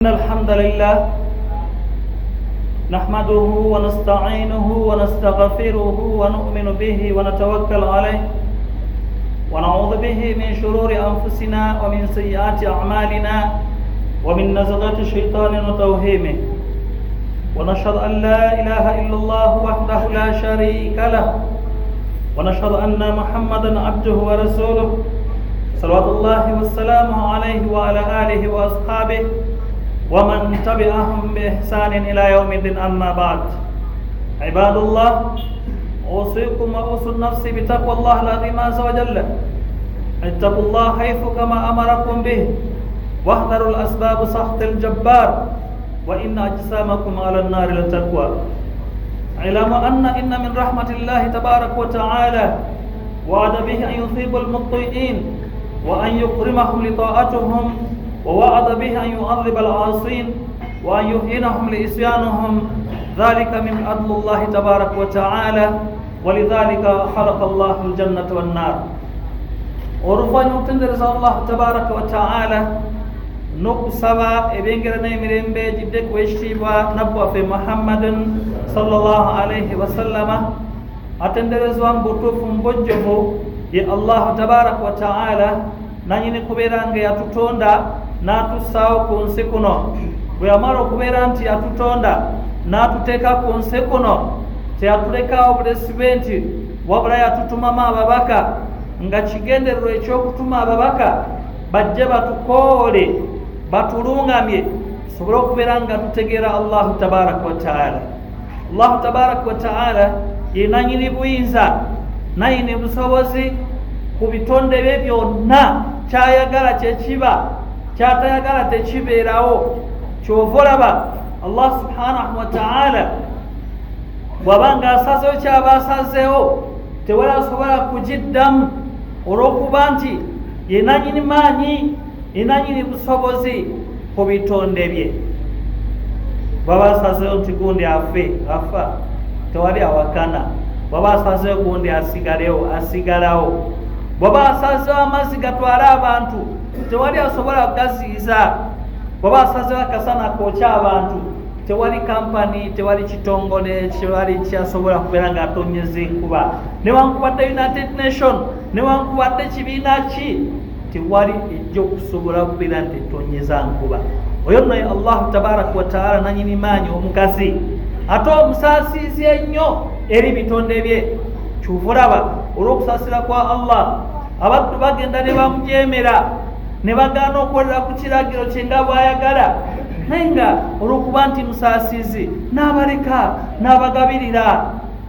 إن الحمد لله نحمده ونستعينه ونستغفره ونؤمن به ونتوكل عليه ونعوذ به من شرور أنفسنا ومن سيئات أعمالنا ومن نزغات الشيطان وتوهيمه ونشهد أن لا إله إلا الله وحده لا شريك له ونشهد أن محمدا عبده ورسوله صلوات الله والسلام عليه وعلى آله وأصحابه ومن تبعهم بإحسان إلى يوم الدين. أما بعد، عباد الله، أوصيكم وأوصي النفس بتقوى الله العظيم عز وجل. اتقوا الله حيث كما أمركم به واحذروا الأسباب سخط الجبار وإن أجسامكم على النار لتقوى. علم إن من رحمة الله تبارك وتعالى وعد به أن يثيب المطيعين وأن يكرمهم لطاعتهم، ووعد به أن يعذب العاصين وأن يهينهم لإسيانهم. ذلك من عدل الله تبارك وتعالى، ولذلك خلق الله الجنة والنار. ورفع يتندرز الله تبارك وتعالى نقصوا إبنجر نيمرين بجدك ويشتيبا نبوة في محمد صلى الله عليه وسلم. أتندرز وان بطوفهم بجفو يا الله تبارك وتعالى nanyini kubeera nga yatutonda n'atusaawo ku nsi kuno. bwe yamala okubeera nti yatutonda n'atuteeka ku nsi kuno, teyatulekawo bulesi bwe nti wabula yatutumamu ababaka, nga kigendererwa ekyokutuma ababaka bajje batukoole batulungamye tusobole okubeera nga tutegeera Allahu tabaraka wa taala. Allahu tabaraka wa taala ye nanyini buyinza, nanyini busobozi ku bitonde bye byonna. Kyayagala kyekiba, kyatayagala tekibeerawo. Kyova olaba Allah subhanahu wa ta'ala bw'abanga asazeewo kyaba asazeewo tewali asobola kugiddamu, olw'okuba nti ye nanyini maanyi, ye nanyini busobozi ku bitonde bye. bw'aba asazeewo nti gundi afa, tewali awakana. bw'aba asazeewo gundi asigalewo, asigalawo. bw'aba asazeewo amazzi gatwale abantu, tewali asobola kugaziiza. bw'aba asazeewo akasana kookya abantu, tewali kampani, tewali kitongole, tewali kyasobola kubeera nga atonyeza enkuba. newankubadde United Nation, newankubadde kibiina ki, tewali ejja okusobola kubeera nti etonyeza nkuba. oyo nno ye Allahu tabaraka wa taala nanyini maanyi omukazi, ate omusaasizi ennyo eri bitonde bye. Kyova olaba olw'okusaasira kwa Allah abaddu bagenda ne bamujeemera, ne bagaana okukolera ku kiragiro kye nga bw'ayagala, naye nga olw'okuba nti musaasizi n'abaleka, n'abagabirira,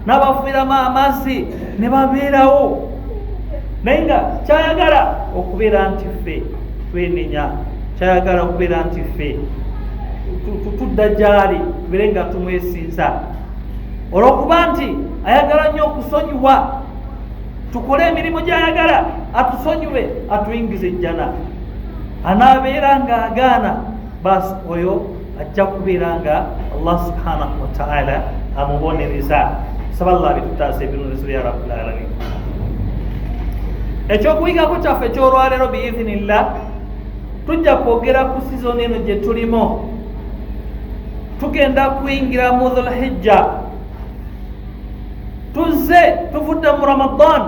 n'abafuiramu amazzi ne babeerawo. naye nga kyayagala okubeera nti ffe twenenya, kyayagala okubeera nti ffe tudda gyali tubeere nga tumwesinza, olw'okuba nti ayagala nnyo okusonyiwa. tukole emirimu gy'ayagala, atusonyiwe, atuyingize ejjana. anaabeera nga agaana, basi oyo ajja kubeera nga Allah subhanahu wa ta'ala amubonereza. saba Allah bitutaasa ebinulizo bya rabbil alamin. ekyokuyigako kyaffe ekyolwaleero biidhinillah, tujja kwogera ku sizoni eno gye tulimu. tugenda kuyingira mu Dhul Hijja. tuvudde mu Ramadan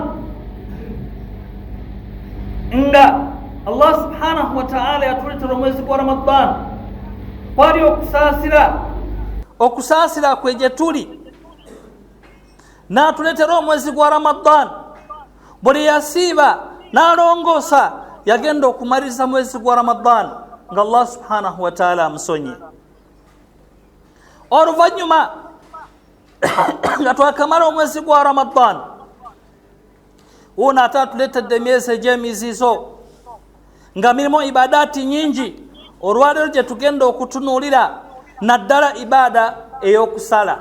nga Allah subhanahu wa ta'ala yatuleetera omwezi gwa Ramadan. kwali okusaasira kwe gye tuli, n'atuleetera omwezi gwa Ramadan. buli yasiiba n'alongoosa yagenda okumaliriza mwezi gwa Ramadan nga Allah subhanahu wa ta'ala amusonye. oluvannyuma nga twakamala omwezi gwa Ramadan, wuno ate atuleetedde emyezi egy'emizizo nga mirimu ibadaati nyingi. olwaleero gye tugenda okutunuulira naddala ibaada ey'okusala,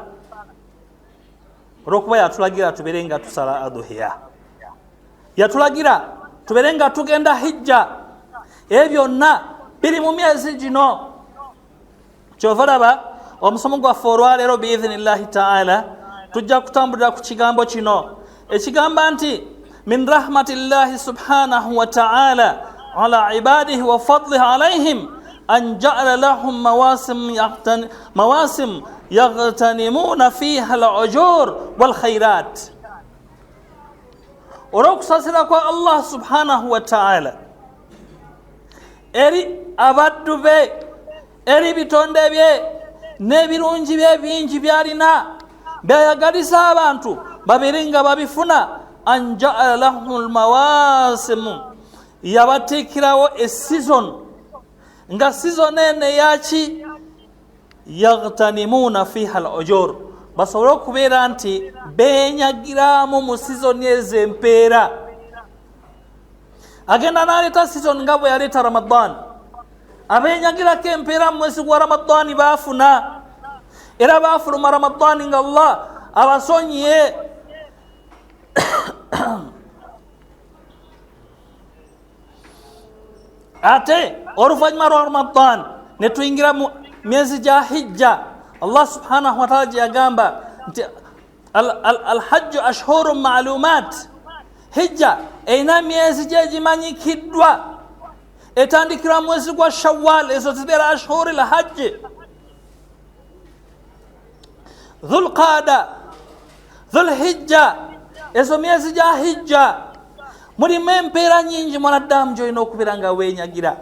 olw'okuba yatulagira tubeere nga tusala adhuhiya, yatulagira tubeere nga tugenda hijja. ebyo byonna biri mu myezi gino. kyova laba omusomo gwaffe olwaleero biidhinillahi ta'ala tujja kutambulira ku kigambo kino ekigamba nti min rahmatillahi subhanahu wa ta'ala ala ibadihi wa fadlihi alaihim أن جعل لهم مواسم يغتنمون فيها العجور والخيرات. ورقصة الله سبحانه وتعالى eri abaddu be eri bitonde bye n'ebirungi bye bingi byalina byayagalisa abantu babiringa babifuna. Anja'ala lahumul mawasimu, yabatikirawo season, nga season ene yaki yaghtanimuna fiha al-ujur, basobole okubeera nti benyagiramu mu season ez'empeera. Agenda n'aleeta season nga bwe yaleeta Ramadan, abenyagirako empeera mu mwezi gwa Ramadan baafuna, era baafuluma Ramadan nga Allah abasonyiye. Ate oluvannyuma lwa Ramadan ne tuyingira mu myezi gya Hijja, Allah subhanahu wa ta'ala yagamba nti al-hajju ashhurun ma'lumat, Hijja erina myezi gye gimanyikiddwa, etandikira mwezi gwa Shawwal, ezo zibeera ashhurul hajj. Dhulqaada, Dhulhijja, ezo myezi gya Hijja mulimu empeera nyingi mwanaddamu gy'olina okubeera nga weenyagira.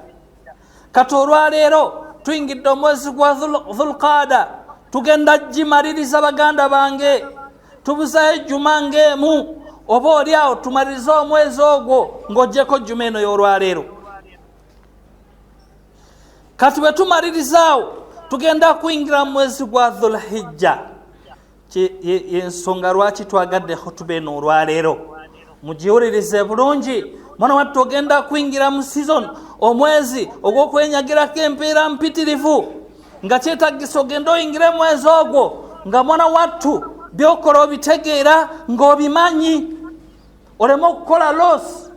Kati olwaleero tuyingidde omwezi gwa Dhulqaada, tugenda gimaliriza baganda bange, tubuzayo ejjuma ng'emu, oba oliawo tumalirize omwezi ogwo ng'oggyeko jjuma eno y'olwaleero. Kati bwe tumalirizaawo tugenda kuyingira mu mwezi gwa Dhulhijja. Yensonga lwaki twagadde khutuba eno olwaleero, mugiwulirize bulungi. Mwana wattu ogenda kuyingira mu season, omwezi ogw'okwenyagirako empeera mpitirivu, nga kyetaagisa ogenda oyingire mwezi ogwo nga mwana wattu byokola obitegeera ng'obimanyi, oleme okukola loss.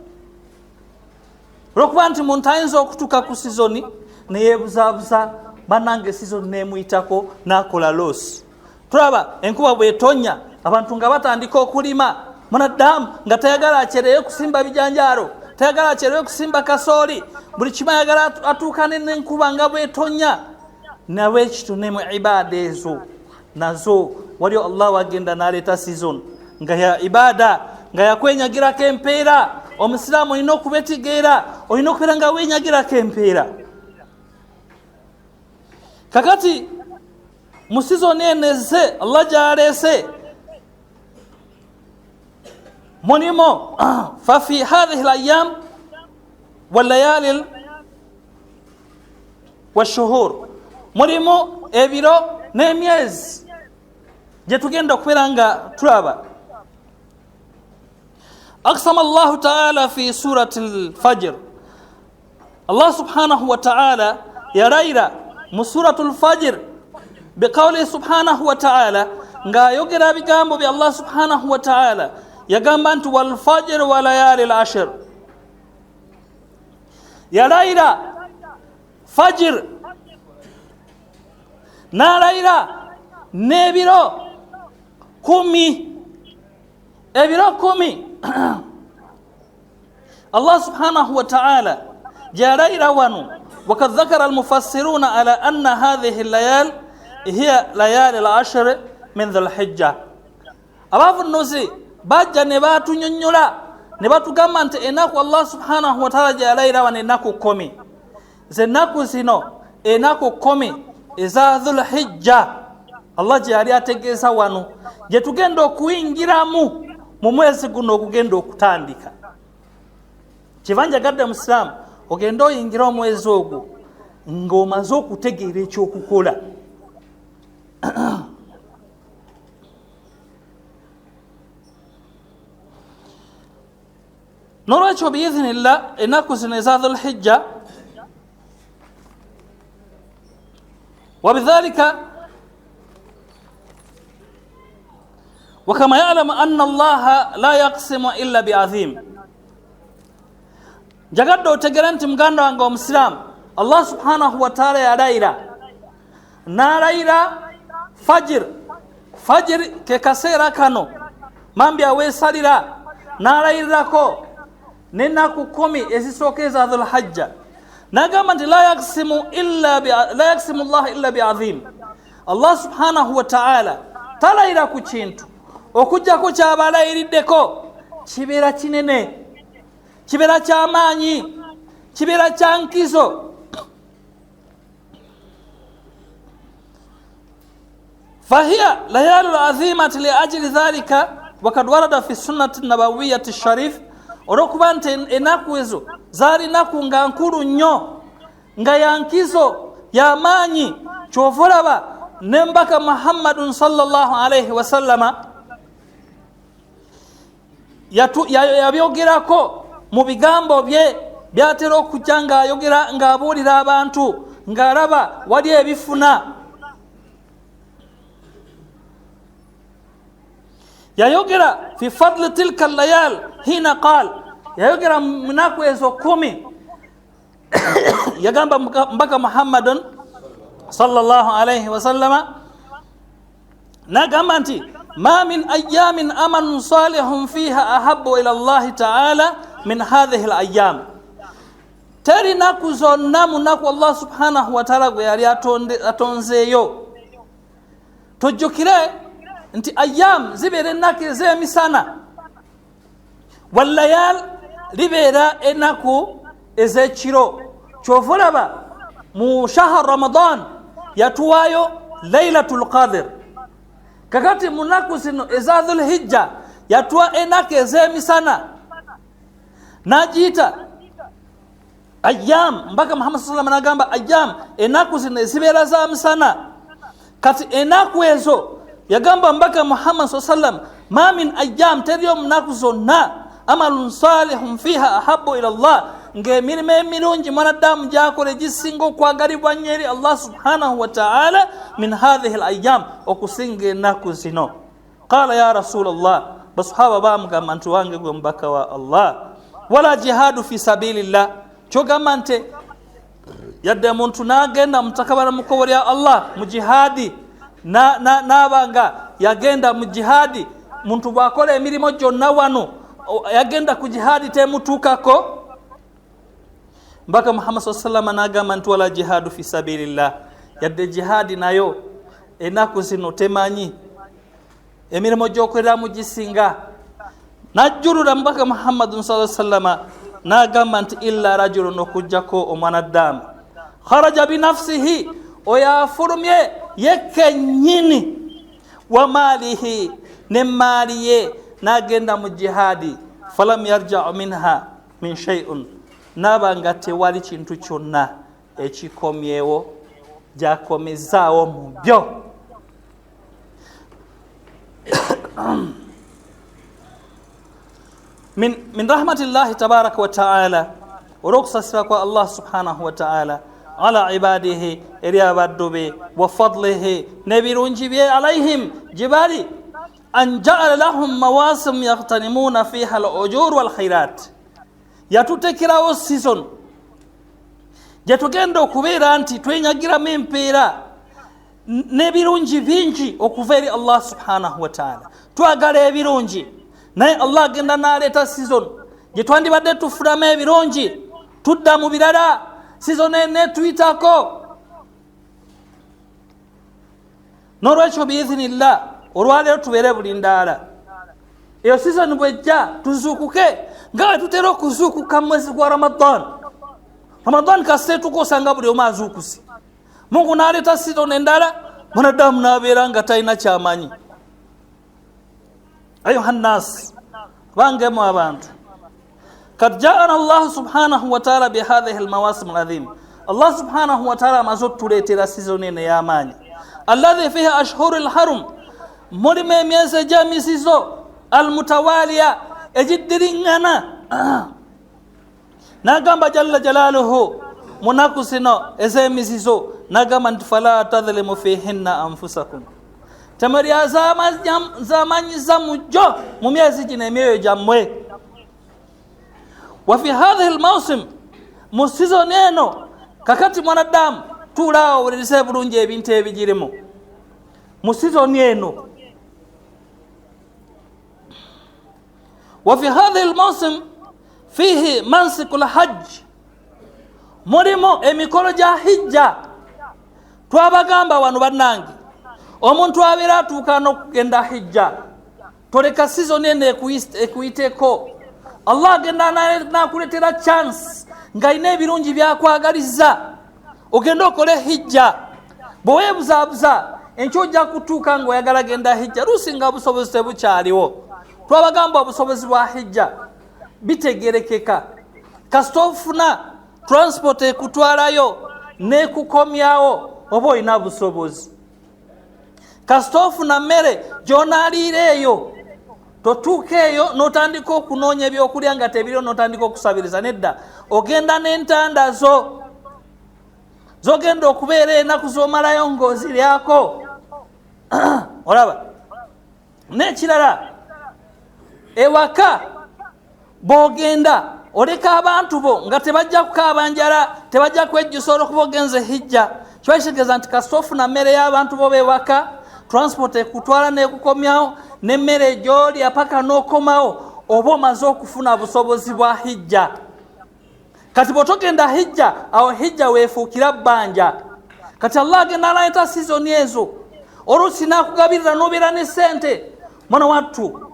Olwokuba nti muntu ayinza okutuuka ku season neyeebuzaabuza, bannange season neemuyitako n'akola loss. Tulaba enkuba bwetonya, abantu nga batandika okulima, mwanaddamu nga tayagala akyereye kusimba bijanjaalo, tayagala akyereye kusimba kasooli, buli kimu ayagala atuuka n'enkuba nga bwetonya. Nawe kitu ne mu ibaada ezo nazo waliyo Allah wagenda n'aleeta season nga ya ibaada, nga yakwenyagirako empeera. Omusiraamu olina okubetigeera, olina okubeera nga weenyagirako empeera. Kakati mu season eneze Allah gyaleese mulimo fafi hadhihi al-ayyam wal-layali wash-shuhur, mulimo ebiro n'emyezi gye tugenda okubeera nga tulaba. Aqsama Allah ta'ala fi surati al-Fajr, Allah subhanahu wa ta'ala yarayira mu suratu al-Fajr biqawli subhanahu wa ta'ala, nga yogera bigambo bya Allah subhanahu wa ta'ala, yagamba nti wal fajr wa layali al-ashr. Yarayira fajr, narayira n'ebiro 10, ebiro 10. Allah subhanahu wa ta'ala jarayira wanu. وقد ذكر المفسرون على أن هذه الليال هي ليالي العشر من ذو الحجة. أباف النوزي باجة نباتو نينيولا نباتو كمان تأناكو الله سبحانه وتعالى جاليرا ونأناكو كومي زناكو زينو أناكو كومي إذا ذو الحجة الله جاليا تجيسا وانو جتوكندو كوينجيرامو mumwezi guno okugenda okutandika. Kibanja gadda Muslim ogenda oyingira omwezi ogwo ng'omaze okutegeera ekyokukola. Nolwekyo biidhinillah ennaku zino eza Dhul Hijja وبذلك وكما يعلم أن الله لا يقسم إلا بعظيم. جاكدو تجرنت مغاندو عنكم مسلم الله سبحانه وتعالى يرايرا نارايرا فجر ككسيرا كانو مامبيا ويساليرا نارايرا كو نناكو كومي ezisokeza Dhul Hajja nagamba nti la yaksimu Allah illa bi'azim. Allah subhanahu wa ta'ala talayira ku kintu okujjako ky'abalayiddeko kibeera kinene, kibeera ky'amaanyi, kibeera kya nkizo. فهي ليال العظيمة لأجل ذلك وقد ورد في السنة النبوية الشريف orokuba nti enaku ezo zaali naku nga nkulu nnyo nga yankizo y'amaanyi. Kyova olaba nembaka Muhammadun sallallahu alayhi wasallama yabyogerako mu bigambo bye byatera okujja ng'ayogera ng'abuulira abantu ng'alaba wali ebifuna. yayogera fi fadli tilka layal hina qal, yayogera munaku ezo 10 yagamba mbaka Muhammadun sallallahu alayhi wasallama nagamba nti ma min ayamin amalun salihun fiha ahabbu ila Allah ta'ala min hadhihi al-ayyam. Teri naku zonna munaku Allah subhanahu wa ta'ala gwe yali atonzeeyo. Tojjukire nti ayyam zibeera ennaku ez'emisana, wallayal libeera ennaku ez'ekiro. Kyova olaba mu shahar Ramadan yatuwaayo Laylatul Qadr. Kakati mu nnaku zino eza Dhul Hijja yatuwa ennaku ez'emisana n'agiyita ayyam. Mbaka Muhammad sallallahu alayhi wa sallam n'agamba ayyam, ennaku zino ezibeera za misana. Kati ennaku ezo yagamba mbaka Muhammad sallallahu alayhi wa sallam ma min ayyam, teriyo munaku zonna amalun salihun fiha ahabbu ila Allah, ng'emirimu emirungi mwanadamu gy'akola egisinga okwagalibwa nnyo eri Allah subhanahu wa ta'ala min hadhihi al-ayyam, okusinga ennaku zino. Qala ya Rasulullah, basahaba bamugamba nti wange gwe mubaka wa Allah, wala jihadu fi sabilillah, kyogamba nti yadde muntu n'agenda mutakabala mu kkubo lya Allah mu jihadi n'abanga yagenda mu jihadi, muntu bw'akola emirimu gyonna wano yagenda ku jihadi temutuukako. Mbaka Muhammad sallallahu alayhi wa sallam n'agamba nti wala jihadu fi sabilillah, yadde jihadi nayo ennaku zino temanyi emirimu gy'okoleramu gisinga. Najjulula mbaka Muhammad sallallahu alayhi wa sallam n'agamba nti illa rajulun, okujjako omwanadamu kharaja binafsihi, oyo afulumye yekennyini, wa maalihi, ne maali ye n'agenda mu jihadi, falam yarja'u minha min shay'un, n'aba nga tewali kintu kyonna ekikomyewo gy'akomezaawo mu byo. min rahmatillahi tabaraka wa ta'ala, olw'okusasira kwa Allah subhanahu wa ta'ala ala ibadihi, eri abaddu be, wa fadlihi, n'ebirungi bye alayhim gye an ja'ala lahum mawasim yaqtanimuna fiha al-ujur wal khairat. Yatutekerawo season gye tugenda okubeera nti twenyagiramu empeera n'ebirungi bingi okuva eri Allah subhanahu wa ta'ala. Twagala ebirungi, naye Allah agenda n'aleeta season gye twandibadde tufulamu ebirungi tudda mu birala, season netuyitako. N'olwekyo biizinillah, olwaleero tubeere bulindaala. Eyo season bwejja tuzuukuke nga bwe tutera okuzuukuka mu mwezi gwa Ramadan. Ramadan kasite tukosanga buli omu azuukuse. Mungu n'aleeta season endala, mwanadamu n'abeera nga talina ky'amanyi. Ayuha nnaasi, bangemu abantu, kad jaana Allah subhanahu wa ta'ala bihadhihi almawasim alazim. Allah subhanahu wa ta'ala amaze otuleetera season eno ey'amaanyi, alladhi fiha ashhuru alharum, mulimu emyezi egy'emisizo almutawaliya egiddiriŋŋana. N'agamba jalla jalaaluhu mu nnaku zino ez'emizizo, n'agamba nti fala tadhlimu fihinna anfusakum, temulyazamanyiza mujjo mu myezi gino emyoyo gyammwe. Wa fi hadhihi almawsim, mu season eno kakati mwanadamu tuulaawo owulirize bulungi ebintu ebigirimu mu season eno. Wa fi hadhihi almawsim fihi mansikul hajj mulimo emikolo gya hijja. Twabagamba wano bannange, omuntu abeera atuuka n'okugenda hijja, toleka season eno ekuyiteko. Allah agenda n'akuleetera chance ng'alina ebirungi byakwagaliza ogenda okole hijja. Bwe weebuzaabuza enkya ojja kutuuka ng'oyagala genda hijja, luusi nga obusobozi tebukyaliwo. Twabagamba obusobozi bwa hijja bitegerekeka. Kasita ofuna transport ekutwalayo n'ekukomyawo oba olina busobozi. Kasita ofuna mmere gy'onaaliira eyo, totuuka eyo n'otandika okunoonya ebyokulya nga tebiriyo n'otandika okusabiriza. Nedda, ogenda n'entanda zo z'ogenda okubeera ennaku z'omalayo ng'oziryako. Olaba, n'ekirala ewaka bw'ogenda oleka abantu bo nga tebajja kukaaba njala, tebajja kwejjusa olw'okuba ogenze hijja. Kiba kitegeeza nti kasita ofuna mmere y'abantu bo b'ewaka, transport ekutwala n'ekukomyawo, n'emmere gy'olya paka n'okomawo, oba omaze okufuna busobozi bwa hijja. Kati bw'otogenda hijja, awo hijja weefuukira bbanja. Kati Allah agenda n'aleeta season ezo, oluusi n'akugabirira n'obeera ne ssente. Mwana wattu,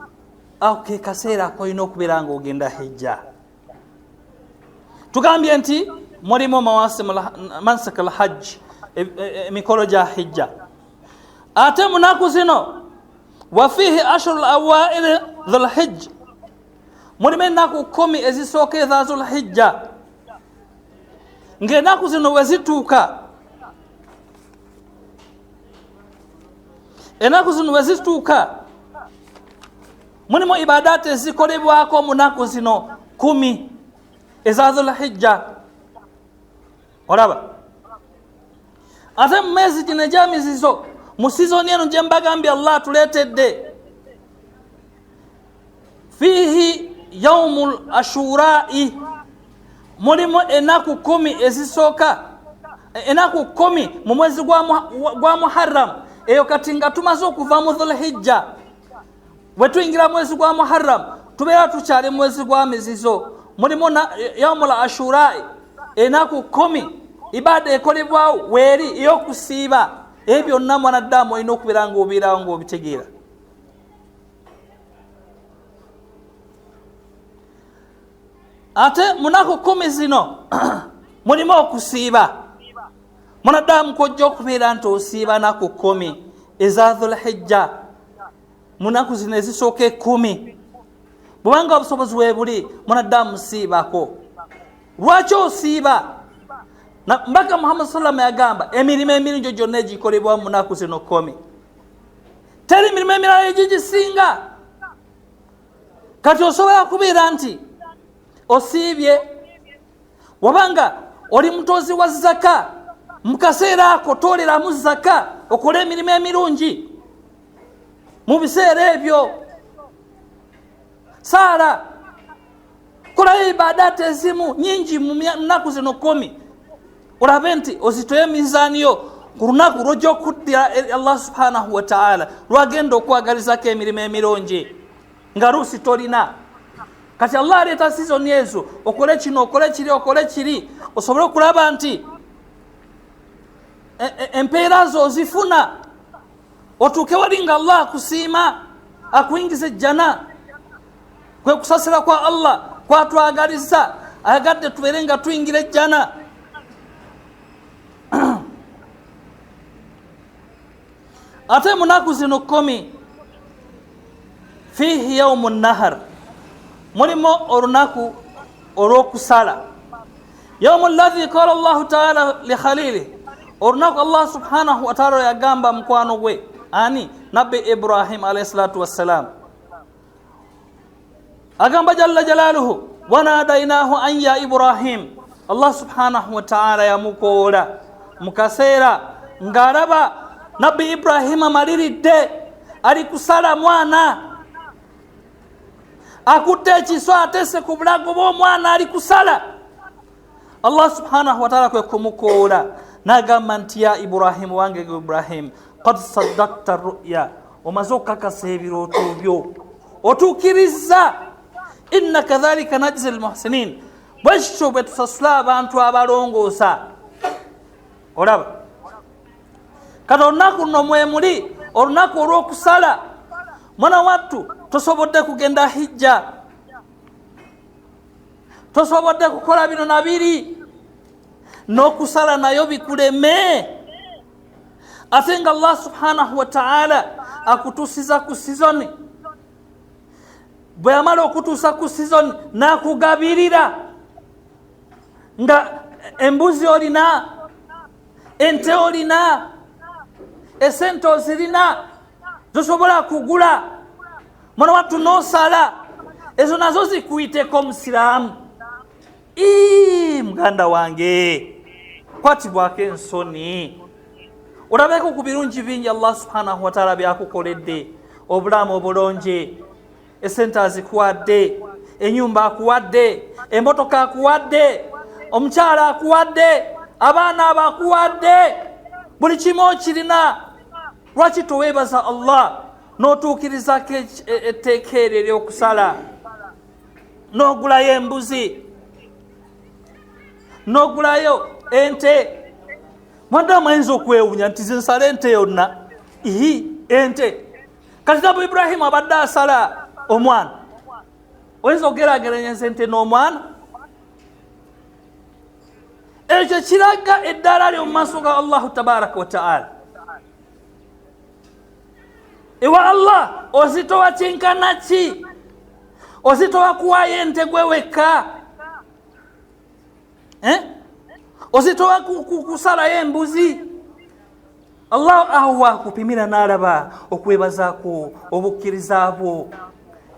awo ke kaseera kolina okubeera ng'ogenda hijja. Tugambye nti mulimu mansik al-hajj, emikolo gya hijja. Ate munaku zino wafihi ashhur al-awail dhul-hijj, mulimu ennaku 10 ezisooka eza dhul-hijja. Ng'ennaku zino we zituuka, ennaku zino we zituuka, mulimu ibadaati ezikolebwako mu nnaku zino 10 eza dhul-hijja. Olaba, ate mu mezi gino egy'amizizo, mu sizoni eno gye mbagambye Allah atuleetedde, fihi yaumul ashura'i, mulimu ennaku 10 ezisooka, ennaku 10 mu mwezi gwa Muharram. Eyo kati nga tumaze okuva mu dhul-hijja, bwe tuyingira mwezi gwa Muharram tubeera tukyali mwezi gwa mizizo. Mulimu yaumul ashura'i, ennaku 10 ibada ekolebwawo weeri ey'okusiiba. Ebyo byonna mwanaddamu olina okubeera ng'obeerawo ng'obitegeera. Ate munaku 10 zino mulimu okusiiba. Mwanaddamu kojja okubeera nti osiiba naku 10 eza dhul-hijja, munaku zino ezisooka 10. Bwanga obusobozi weebuli, mwanaddamu siibako. Lwaki osiiba? Mbaka Muhammad sallam yagamba emirimu emirungi gyonna egikolebwa mu nnaku zino 10. Teri mirimu emirala egigisinga. Kati osobola kubeera nti osiibye, wabanga oli mutozi wa zaka, mu kaseera ako tooleramu zaka okole emirimu emirungi. Mu biseera ebyo saala, kolayo ibadaati ezimu nyingi mu nnaku zino 10. Olabe nti ozitoye mizaaniyo ku lunaku lw'ojja okuddira Allah subhanahu wa ta'ala lwagenda okwagalizako emirimu emirungi nga luusi tolina. Kati Allah aleeta season ezo, okole kino, okole kiri, okole kiri, osobole okulaba nti empeera zo ozifuna, otuuke wali nga Allah akusiima, akuyingiza ejjana. Kwe kusasira kwa Allah kwatwagaliza, ayagadde tubeere nga tuyingira ejjana. Ate munaku zino 10 fihi yaumun nahar, mulimu olunaku olw'okusala. Yaumu alladhi qala Allahu ta'ala li khalili, olunaku Allah subhanahu wa ta'ala yagamba mukwano gwe ani nabbi Ibrahim alayhi salatu wassalam, agamba jalla jalaluhu wanadainahu an ya Ibrahim. Allah subhanahu wa ta'ala yamukoola mu kaseera ng'alaba nabbi Ibrahim amaliridde ali kusala mwana, akutte ekiso atese ku bulago bw'omwana ali kusala. Allah subhanahu wa ta'ala kwe kumukoola n'agamba nti ya Ibrahim, wange Ibrahim, qad saddaqta ru'ya, omaze okukakasa ebirooto byo, otuukirizza. Inna kadhalika najzi almuhsinin, bwekityo bwe tusasula abantu abalongoosa. Olaba kati olunaku luno mwemuli olunaku olw'okusala. Mwana wattu tosobodde kugenda hijja, tosobodde kukola bino na biri, n'okusala nayo bikuleme. Ate nga Allah subhanahu wa ta'ala akutuusiza ku sizoni. Bwe yamala okutuusa ku sizoni n'akugabirira nga embuzi olina, ente olina, esente ozirina zosobola kugula, mwana wattu n'osala, ezo nazo zikuyiteko musiraamu. Muganda wange kwatibwako ensoni. Olabeeko ku birungi bingi Allah subhanahu wa ta'ala byakukoledde. Obulamu obulungi, esente azikuwadde, enyumba akuwadde, emotoka akuwadde, omukyala akuwadde, abaana abakuwadde, buli kimu okirina. Lwaki toweebaza Allah n'otuukirizako etteeka eryo ery'okusala, n'ogulayo embuzi, n'ogulayo ente? Mwandamu ayinza okwewunya nti nze nsala ente yonna. Ente kati Nabi Ibrahim abadde asala omwana, oyinza okugerageranya ente n'omwana? Ekyo kiraga eddala lyo mu maaso ga Allahu tabaraka wa ta'ala. Ewa Allah ozitowa kyenkana ki? Ozitowa kuwayo ente gwe wekka? Ozitowa kusalayo embuzi? Allah awa kupimira n'alaba okwebazaako, obukkiriza bwo,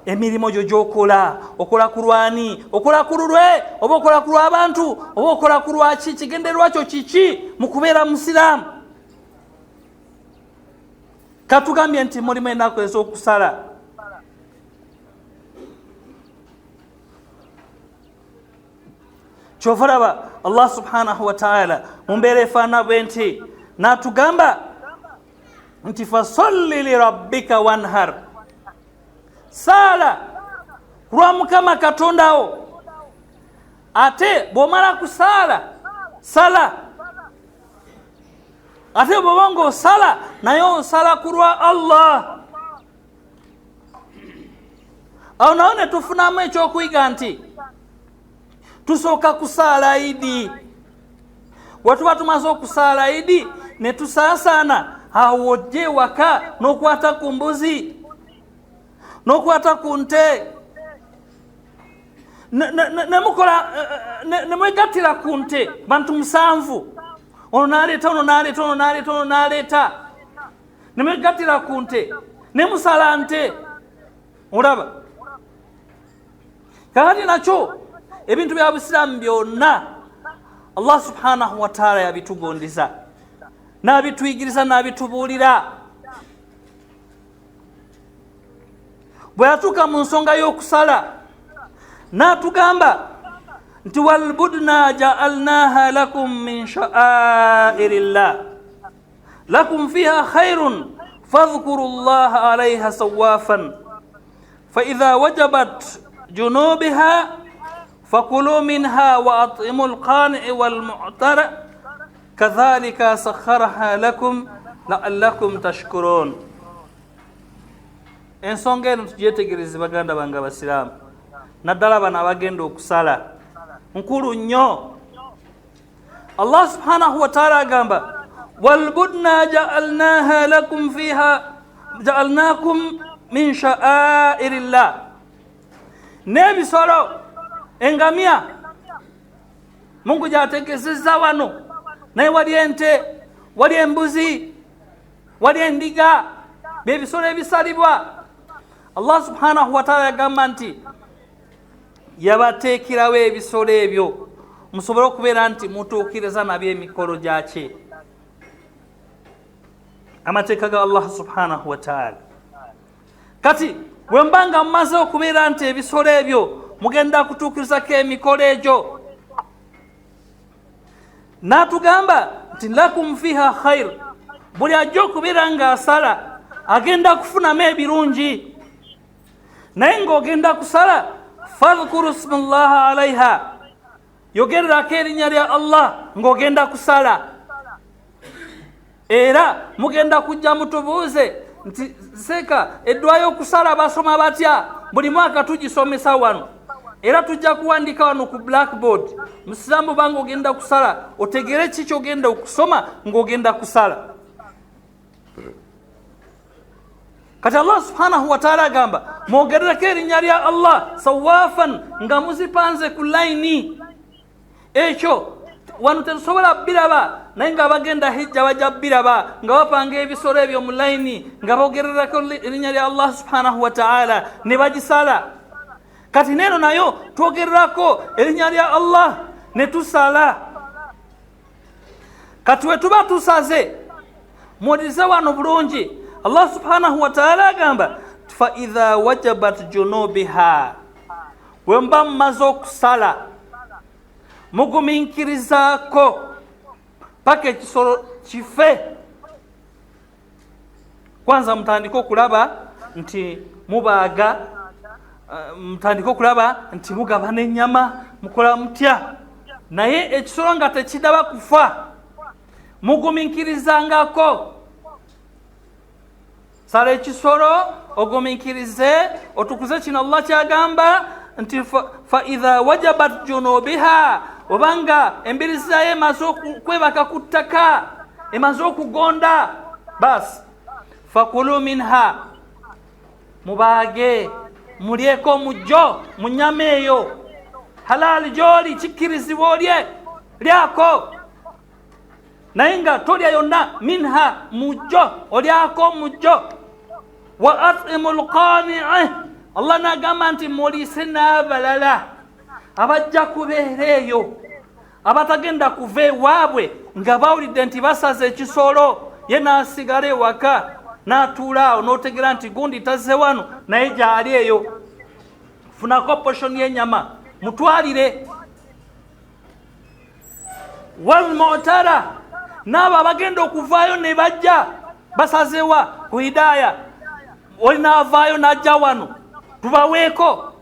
emirimu gyo gy'okola. Okola ku lwani? Okola ku lulwe oba okola ku lw'abantu oba okola ku lwaki? Kigendererwa kyo kiki mu kubeera musiraamu? Katugambye nti mulimu ennaku ez'okusala. Kyova laba Allah subhanahu wa ta'ala mu mbeera efaana bwe nti n'atugamba nti fasalli li rabbika wanhar, sala lwa Mukama Katondawo. Ate bw'omala kusala sala, ate bw'oba ng'osala naye osala ku lwa Allah. Awo nawo ne tufunamu ekyokuyiga nti tusooka kusaala Idi. Bwe tuba tumaze okusaala Idi ne tusaasaana, awo ojja ewaka n'okwata ku mbuzi, n'okwata ku nte, ne mwegattira ku nte bantu 7. Ono n'aleeta, ono n'aleeta, ono n'aleeta, ono n'aleeta, ne mwegattira ku nte, ne musala nte. Olaba kakati nakyo ebintu bya Busiraamu byonna Allah subhanahu wa ta'ala yabitugondeza, n'abituyigiriza, n'abitubuulira. Bwe yatuuka mu nsonga y'okusala n'atugamba nti walbudna ja'alnaha lakum min sha'airillah lakum fiha khairun fadhkuru llaha alayha sawafan fa idha wajabat junubiha fakulu minha wa at'imu alqani'i walmu'tara kadhalika sakharaha lakum la'allakum tashkurun. Ensonga eno tugyetegereze baganda bange Abasiraamu, naddala bano abagenda okusala, nkulu nnyo. Allah subhanahu wa ta'ala agamba walbudna ja'alnaha lakum fiha ja'alnakum min sha'airillah. N'ebisolo, engamya Mungu gyategesezza wano, naye wali ente, wali embuzi, wali endiga, byebisolo ebisalibwa. Allah subhanahu wa ta'ala yagamba nti yabateekerawo ebisolo ebyo musobole okubeera nti mutuukiriza nabyo emikolo gyakye, amateeka ga Allah subhanahu wa ta'ala. Kati bwe mbanga mumaze okubeera nti ebisolo ebyo mugenda kutuukirizako emikolo egyo, n'atugamba nti lakum fiha khair, buli ajja okubeera ng'asala agenda kufunamu ebirungi. Naye ng'ogenda kusala fadhkuru ismallaha alaiha, yogererako erinnya lya Allah ng'ogenda kusala. Era mugenda kujja mutubuuze nti seeka eddwa y'okusala basoma batya? Buli mwaka tugisomesa wano. Era tujja kuwandika wano ku blackboard. Musiramu banga ogenda kusala otegere ki ky'ogenda okusoma ng'ogenda kusala. Kati Allah subhanahu wa ta'ala agamba mwogerereko erinnya lya Allah sawafan nga muzipanze ku layini. Ekyo wano tetusobola biraba naye nga bagenda hijja bajja biraba nga bapanga ebisolo ebyo mu layini nga bogererako erinnya lya Allah subhanahu wa ta'ala ne bagisala. Kati neno nayo twogererako erinnya lya Allah ne tusala. Kati we tuba tusaze muwulirize wano bulungi. Allah subhanahu wa ta'ala agamba fa idha wajabat junubiha, bwe mba mumaze okusala muguminkirizaako paka ekisolo kife. Kwanza mutandika okulaba nti mubaaga, mutandika okulaba nti mugabana ennyama, mukola mutya. Naye ekisolo nga tekidaba kufa muguminkirizangako. Sala ekisolo oguminkirize otukuze kino Allah kyagamba nti fa idha wajabat junubiha, obanga embirizayo emaze okwebaka ku ttaka, emaze okugonda, basi fakulu minha, mubaage mulyeko mujjo mu nnyama eyo. Halali gy'oli kikkirizibwa olye, lyako. Naye nga tolya yonna, minha mujjo, olyako mujjo. Wa at'imu alqani'i, Allah n'agamba nti muliise n'abalala abajja kubeera eyo, abatagenda kuva ewaabwe nga bawulidde nti basaze ekisolo, ye n'asigala ewaka n'atuula awo n'otegera nti gundi tazze wano naye gy'ali eyo. Funako poshoni y'ennyama mutwalire. Wal mu'tara, n'abo abagenda okuvaayo ne bajja basazewa ku hidaaya, oli n'avaayo n'ajja wano tubaweeko.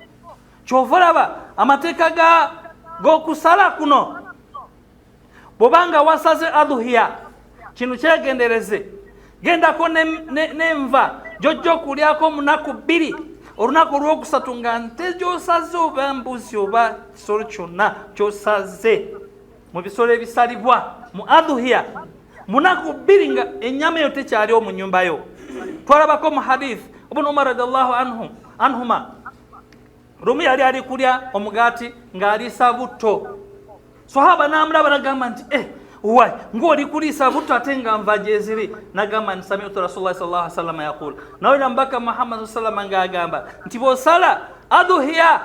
Kyova olaba amateeka g'okusala kuno, bw'obanga wasaze adhuhiya, kino kyegendereze, gendako n'enva gy'ojja okulyako munaku 2, olunaku olwokusatu nga nte gy'osaze oba mbuzi oba kisolo kyonna ky'osaze mu bisolo ebisalibwa mu adhuhiya, munaku 2 nga ennyama eyo tekyaliwo mu nnyumba yo. Twalabako mu hadith Ibn Umar radiyallahu anhuma, lumu yali ali kulya omugaati ng'aliisa butto. Sahaba n'amulaba n'agamba nti wai ng'oli kuliisa butto ate nga nva gyeziri. N'agamba nti sami'tu Rasulullah sallallahu alaihi wasallam yaqul, nawulira mbaka Muhammad sallallahu alaihi wasallam ng'agamba nti bw'osala adhuhiya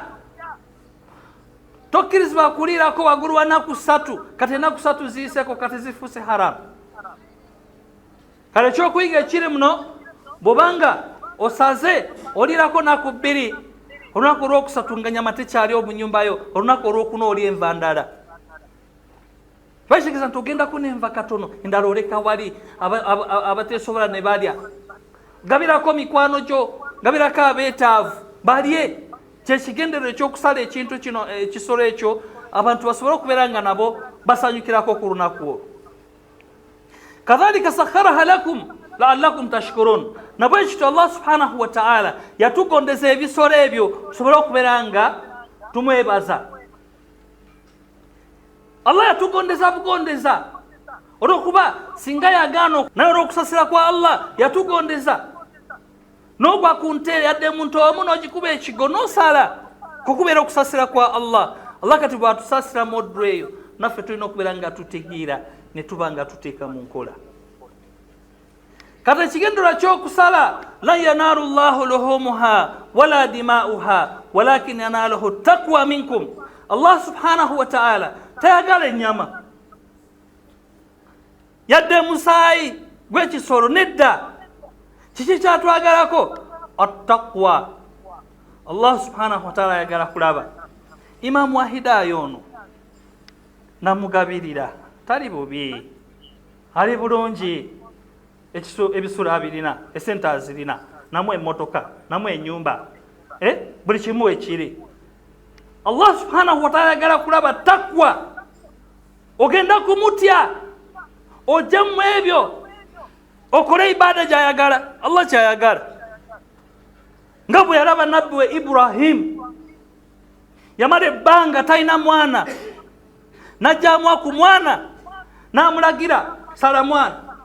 tokkirizibwa kuliirako waggulu wa nnaku 3, kati ennaku 3 ziyiseeko, kati zifuuse haramu. Kale ekyokuyiga ekiri muno, bw'obanga osaze oliirako nnaku 2, olunaku olwokusatu nga nyama tekyaliwo mu nnyumba yo, olunaku olwokuna oli enva ndala. Bakitegeeza nti ogendako n'enva katono, endala oleka wali abateesobola ne balya. Gabirako mikwano gyo, gabirako abeetaavu balye. Kyekigenderero ekyokusala ekintu kino, ekisolo ekyo, abantu basobole okubeera nga nabo basanyukirako ku lunaku olwo. Kadhalika sakharaha lakum la'allakum tashkurun, nabwe ekito Allah subhanahu wa ta'ala yatugondeza ebisolo ebyo tusobole okubeera nga tumwebaza. Allah yatugondeza bugondeza olw'okuba singa yagaana naye olw'okusasira kwa Allah yatugondeza. N'ogwa ku nte yadde muntu omu n'ogikuba ekigo n'osala kukubeera okusasira kwa Allah. Allah kati bw'atusasira mu oddu eyo, naffe tulina okubeera nga tutegeera ne tuba nga tuteeka mu nkola. Kati ekigendererwa ky'okusala, lan yanaalu Allahu luhumuha wala dimaa'uha walakin yanaaluhu taqwa minkum. Allah subhanahu wa ta'ala tayagala ennyama yadde musaayi gw'ekisolo, nedda. Kiki kyatwagalako? Attaqwa. Allah subhanahu wa ta'ala ayagala kulaba Imaamu wa hidaaya ono namugabirira, tali bubi, ali bulungi. Ebisolo abirina, esente azirina, namu emmotoka, namu ennyumba, buli kimu ekiri. Allah subhanahu wa ta'ala agala kulaba takwa ogenda kumutya ojamu ebyo okole ibada jayagala Allah jayagala ngabo yalaba nabbi we Ibrahim yamale banga taina mwana najamwa ku mwana namulagira sala mwana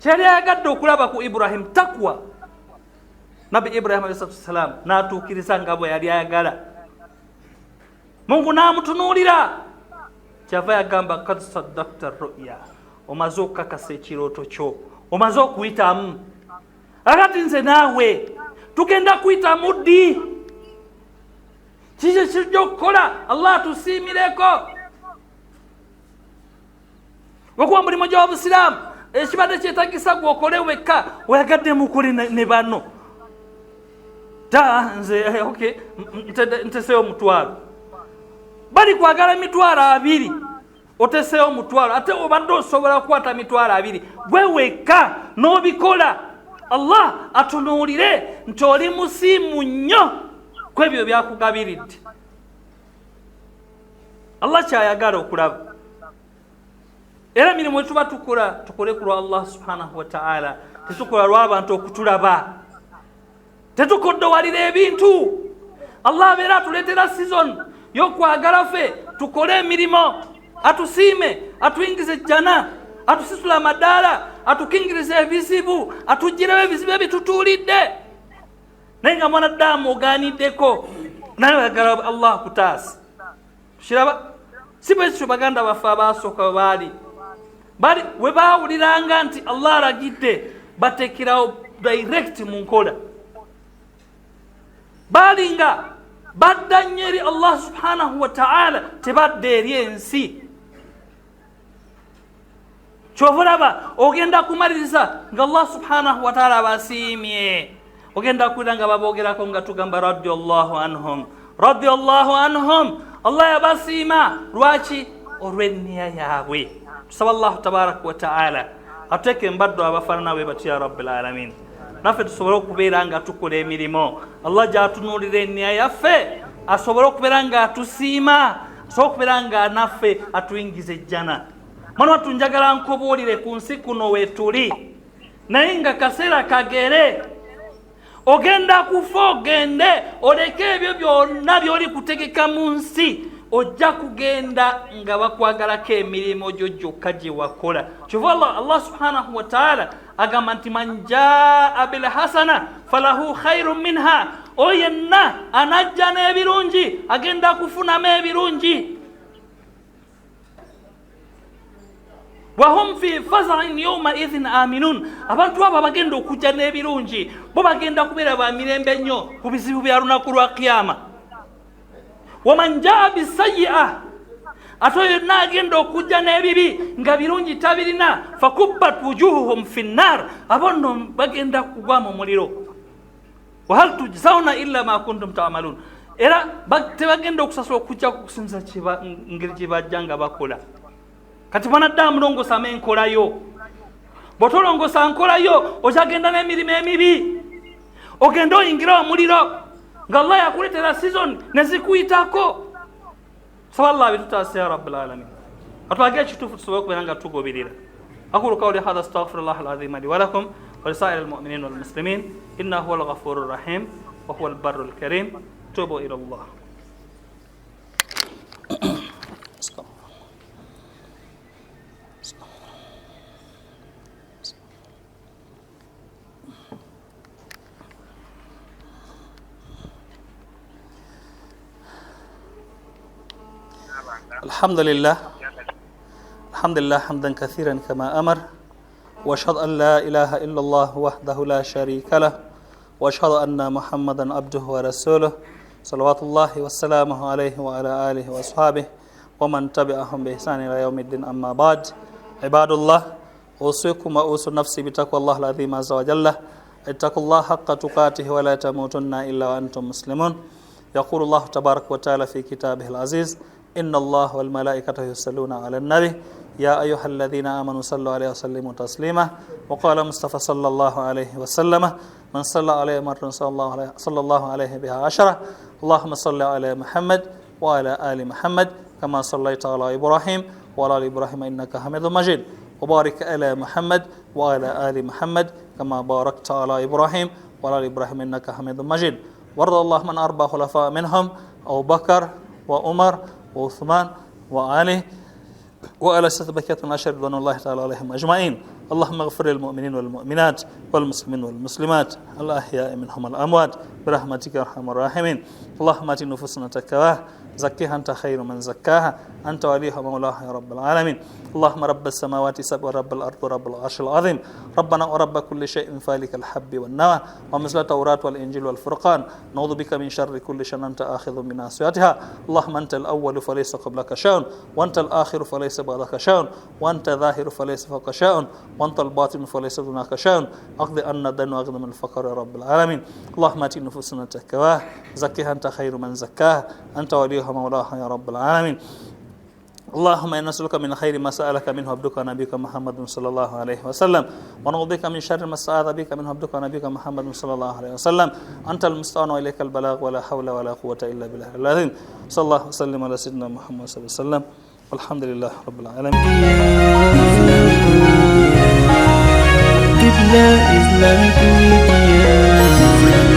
kyali yagadde okulaba ku Ibrahim takwa Nabi Ibrahim alayhi salam natukiriza ngabo yali ayagala Mungu namutunulira kyava yagamba kad saddaqta ru'ya omaze okukakasa ekiroto kyo omaze okuyitamu agati nze naawe tugenda kuyitamu ddi kiki kijja okukola Allah tusiimireko wakuwa mulimu gy'obusiraamu ekibadde kyetagisa gwokole wekka oyagadde mukole ne banno nze okay nteseyo omutwalo bali kwagala emitwalo 2 oteseyo omutwalo ate obadde osobola kukwata emitwalo 2 gwe wekka n'obikola Allah atunuulire nti oli musiimu nnyo ku ebyo byakugabiridde Allah kyayagala okulaba era mirimu etuba tukole ku lwa Allah subhanahu wa ta'ala tetukola lw'abantu okutulaba tetukoddowalira ebintu Allah abeera atuleetera season y'okwagala ffe tukole emirimu atusiime atuyingize jjana atusisula amadaala atukingirize ebizibu atuggirewo ebizibu ebitutuulidde naye nga mwanaddamu ogaaniddeko naye oyagala Allah akutaasa tukiraba si bwe kityo baganda baffe abaasooka bali we baawuliranga nti Allah alagidde bateekerawo direct mu nkola balinga badda nnyo eri Allah subhanahu wa ta'ala tebadde eri ensi kyova olaba ogenda kumaliriza nga Allah subhanahu wa ta'ala abasiimye ogenda kuwulira nga baboogerako nga tugamba radiyallahu anhum Allah yabasiima lwaki olw'enniya yaabwe tusaba Allah tabaraka wa ta'ala atuteeke embaddo abafaanana bwe batyo ya rabbil alamin naffe tusobole okubeera nga tukola emirimu Allah gy'atunuulira enniya yaffe asobole okubeera nga atusiima asobole okubeera nga naffe atuyingiza ejjana mwana wattu njagala nkobuulire ku nsi kuno weetuli naye nga kaseera kagere ogenda kufa ogende oleke ebyo byonna by'oli kutegeka mu nsi ojja kugenda nga bakwagalako emirimu gyo gyokka gye wakola kyova Allah subhanahu wa ta'ala agamba nti man jaa bilhasana falahu khairun minha oyo yenna anajja n'ebirungi agenda kufunamu ebirungi wahum fi fazain yawma idhin aminun abantu abo bagenda okujja n'ebirungi bo bagenda kubeera ba mirembe nnyo ku bizibu bya lunaku lwa kiyama waman jaa bisayyi'a ate oyo yonna agenda okujja n'ebibi nga birungi tabirina fakubbat wujuhuhum fi nnar abo nno bagenda kugwa mu muliro wahal tujzauna illa ma kuntum ta'malun era tebagenda okusasula okujja kusinza ngeri gye bajja nga bakola kati mwanaddamu mulongosama enkolayo bw'otolongosa nkolayo okyagenda n'emirimu emibi ogenda oyingira omuliro nga Allah yakuleetera season nezikuyitako saba Allah bitutaase ya rabbil alamin atwage ekituufu tusobole okubeera nga tugoberera aqulu qawli hadha astaghfirullah alazim li wa lakum wa lisaa'iri almu'minin wal muslimin innahu huwal ghafurur rahim wa huwal barrul karim tubu ila Allah الحمد لله حمدا كثيرا كما أمر وأشهد أن لا إله إلا الله وحده لا شريك له وأشهد أن محمدا عبده ورسوله صلوات الله وسلامه عليه وعلى آله وأصحابه ومن تبعهم بإحسان إلى يوم الدين أما بعد عباد الله أوصيكم وأوصي نفسي بتقوى الله العظيم عز وجل اتقوا الله حق تقاته ولا تموتن إلا وأنتم مسلمون يقول الله تبارك وتعالى في كتابه العزيز إن الله والملائكة يصلون على النبي يا أيها الذين آمنوا صلوا عليه وسلموا تسليما وقال مصطفى صلى الله عليه وسلم من صلى عليه مرة صلى الله عليه بها 10 اللهم صل على محمد وعلى آل محمد كما صليت على إبراهيم وعلى آل إبراهيم إنك حميد مجيد وبارك على محمد وعلى آل محمد كما باركت على إبراهيم وعلى آل إبراهيم إنك حميد مجيد وارض الله من أربع خلفاء منهم أبو بكر وعمر وعثمان وعلي وعلى بقية العشر رضوان الله تعالى عليهم أجمعين. اللهم اغفر للمؤمنين والمؤمنات والمسلمين والمسلمات الأحياء منهم الأموات برحمتك يا أرحم الراحمين. اللهم آت نفوسنا تقواها زكيها أنت خير من زكاها أنت وليها مولاها يا رب العالمين. اللهم رب السماوات سبع ورب الأرض ورب العرش العظيم ربنا ورب كل شيء فالك الحب والنوى ومثل التوراة والإنجيل والفرقان نعوذ بك من شر كل شيء أنت آخذ بناصيتها. اللهم أنت الأول فليس قبلك شيء وأنت الآخر فليس بعدك شيء وأنت ظاهر فليس فوقك شيء وأنت الباطن فليس دونك شيء أقضي أن الدين وأغنى من الفقر يا رب العالمين. اللهم آت نفوسنا تقواها زكيها أنت خير من زكاها أنت وليها مولاها يا رب العالمين. اللهم إنا نسألك من خير ما سألك منه عبدك نبيك محمد صلى الله عليه وسلم ونعوذ بك من شر ما استعاذ بك منه عبدك نبيك محمد صلى الله عليه وسلم أنت المستعان وإليك البلاغ ولا حول ولا قوة إلا بالله العظيم. صلى الله وسلم على سيدنا محمد صلى الله عليه وسلم والحمد لله رب العالمين. Islamic Media.